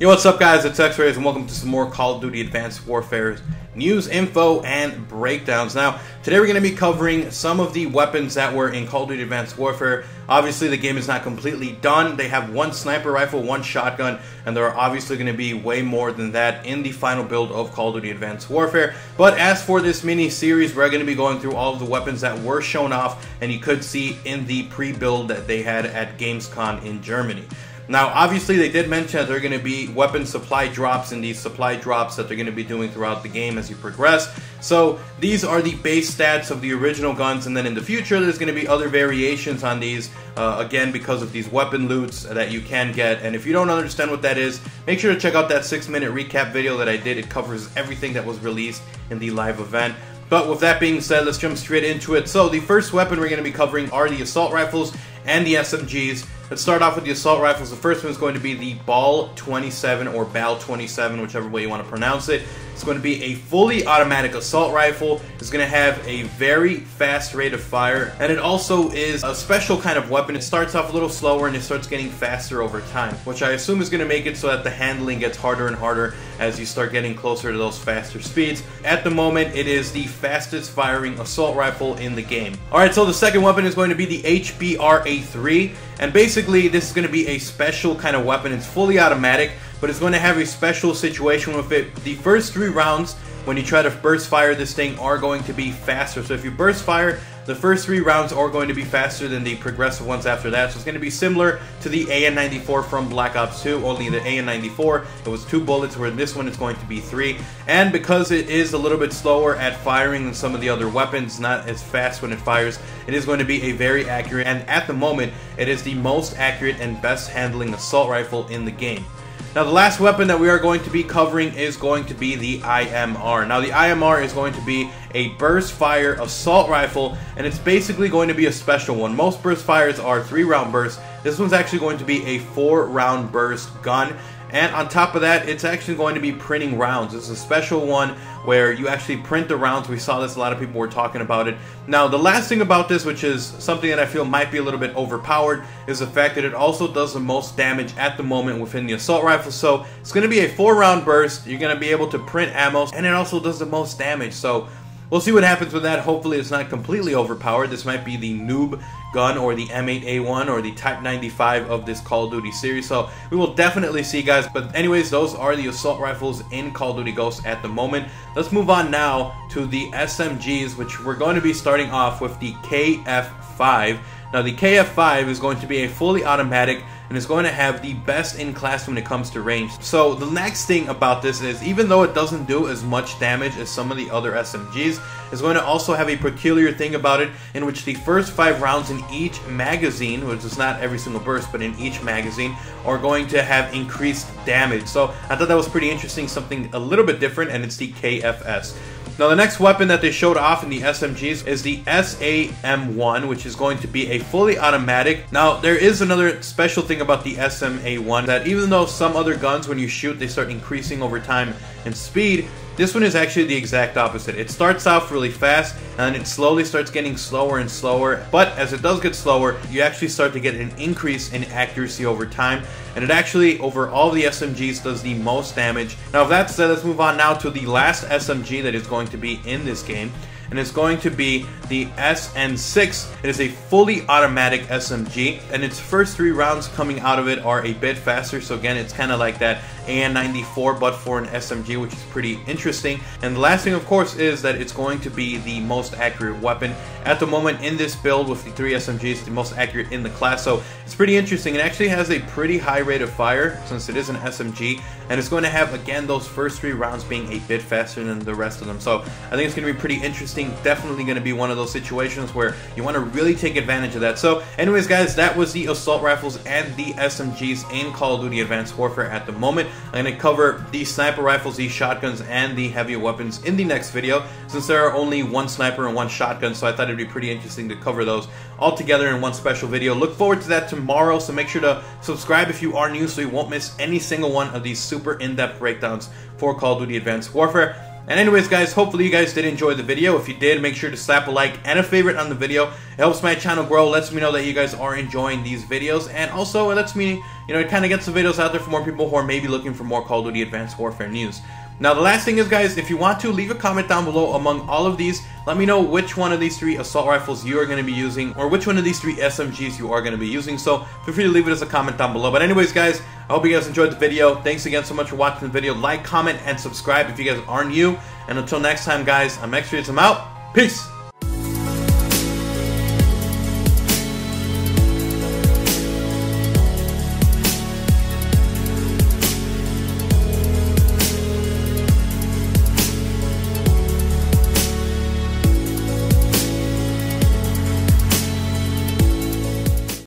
Yo, what's up guys, it's Xrayz and welcome to some more Call of Duty Advanced Warfare news, info, and breakdowns. Now, today we're going to be covering some of the weapons that were in Call of Duty Advanced Warfare. Obviously, the game is not completely done. They have one sniper rifle, one shotgun, and there are obviously going to be way more than that in the final build of Call of Duty Advanced Warfare. But as for this mini-series, we're going to be going through all of the weapons that were shown off and you could see in the pre-build that they had at Gamescom in Germany. Now, obviously, they did mention that there are going to be weapon supply drops and these supply drops that they're going to be doing throughout the game as you progress. So, these are the base stats of the original guns, and then in the future, there's going to be other variations on these, again, because of these weapon loots that you can get. And if you don't understand what that is, make sure to check out that 6-minute recap video that I did. It covers everything that was released in the live event. But with that being said, let's jump straight into it. So, the first weapon we're going to be covering are the assault rifles and the SMGs. Let's start off with the assault rifles. The first one is going to be the Bal 27 or Bal 27, whichever way you want to pronounce it. It's going to be a fully automatic assault rifle. It's going to have a very fast rate of fire, and it also is a special kind of weapon. It starts off a little slower and it starts getting faster over time, which I assume is going to make it so that the handling gets harder and harder as you start getting closer to those faster speeds. At the moment, it is the fastest firing assault rifle in the game. Alright, so the second weapon is going to be the HBR-A3, and basically this is going to be a special kind of weapon. It's fully automatic, but it's going to have a special situation with it. The first 3 rounds, when you try to burst fire this thing, are going to be faster. So if you burst fire, the first 3 rounds are going to be faster than the progressive ones after that. So it's going to be similar to the AN-94 from Black Ops 2, only the AN-94, it was 2 bullets, where this one is going to be 3. And because it is a little bit slower at firing than some of the other weapons, not as fast when it fires, it is going to be a very accurate, and at the moment, it is the most accurate and best handling assault rifle in the game. Now, the last weapon that we are going to be covering is going to be the IMR. Now, the IMR is going to be a burst fire assault rifle, and it's basically going to be a special one. Most burst fires are 3-round bursts. This one's actually going to be a 4-round burst gun. And on top of that, it's actually going to be printing rounds. This is a special one where you actually print the rounds. We saw this, a lot of people were talking about it. Now, the last thing about this, which is something that I feel might be a little bit overpowered, is the fact that it also does the most damage at the moment within the assault rifle. So, it's going to be a 4-round burst. You're going to be able to print ammo, and it also does the most damage. So, we'll see what happens with that. Hopefully it's not completely overpowered. This might be the noob gun or the M8A1 or the Type 95 of this Call of Duty series. So we will definitely see, guys. But anyways, those are the assault rifles in Call of Duty Ghosts at the moment. Let's move on now to the SMGs, which we're going to be starting off with the KF5. Now, the KF5 is going to be a fully automatic and is going to have the best in class when it comes to range. So the next thing about this is, even though it doesn't do as much damage as some of the other SMGs, it's going to also have a peculiar thing about it, in which the first 5 rounds in each magazine, which is not every single burst, but in each magazine, are going to have increased damage. So I thought that was pretty interesting, something a little bit different, and it's the KFS. Now, the next weapon that they showed off in the SMGs is the SAM-1, which is going to be a fully automatic. Now, there is another special thing about the SMA-1, that even though some other guns, when you shoot, they start increasing over time in speed, this one is actually the exact opposite. It starts off really fast, and it slowly starts getting slower and slower. But as it does get slower, you actually start to get an increase in accuracy over time. And it actually, over all the SMGs, does the most damage. Now, with that said, let's move on now to the last SMG that is going to be in this game. And it's going to be the SN6. It is a fully automatic SMG, and its first 3 rounds coming out of it are a bit faster. So again, it's kind of like that AN-94 but for an SMG, which is pretty interesting. And the last thing, of course, is that it's going to be the most accurate weapon at the moment in this build with the 3 SMGs, the most accurate in the class. So it's pretty interesting. It actually has a pretty high rate of fire since it is an SMG, and it's going to have, again, those first 3 rounds being a bit faster than the rest of them. So I think it's going to be pretty interesting. Definitely going to be one of those situations where you want to really take advantage of that. So anyways, guys, that was the assault rifles and the SMGs in Call of Duty Advanced Warfare at the moment. I'm going to cover the sniper rifles, the shotguns, and the heavier weapons in the next video, since there are only 1 sniper and 1 shotgun. So I thought it'd be pretty interesting to cover those all together in one special video. Look forward to that tomorrow, so make sure to subscribe if you are new so you won't miss any single one of these super in-depth breakdowns for Call of Duty Advanced Warfare. And anyways guys, hopefully you guys did enjoy the video. If you did, make sure to slap a like and a favorite on the video. It helps my channel grow, lets me know that you guys are enjoying these videos, and also it lets me, it kind of gets the videos out there for more people who are maybe looking for more Call of Duty Advanced Warfare news. Now the last thing is guys, if you want to, leave a comment down below among all of these. Let me know which one of these 3 assault rifles you are going to be using, or which one of these 3 SMGs you are going to be using. So feel free to leave it as a comment down below. But anyways guys, I hope you guys enjoyed the video. Thanks again so much for watching the video. Like, comment, and subscribe if you guys are new. And until next time guys, I'm Xrayz, I'm out. Peace!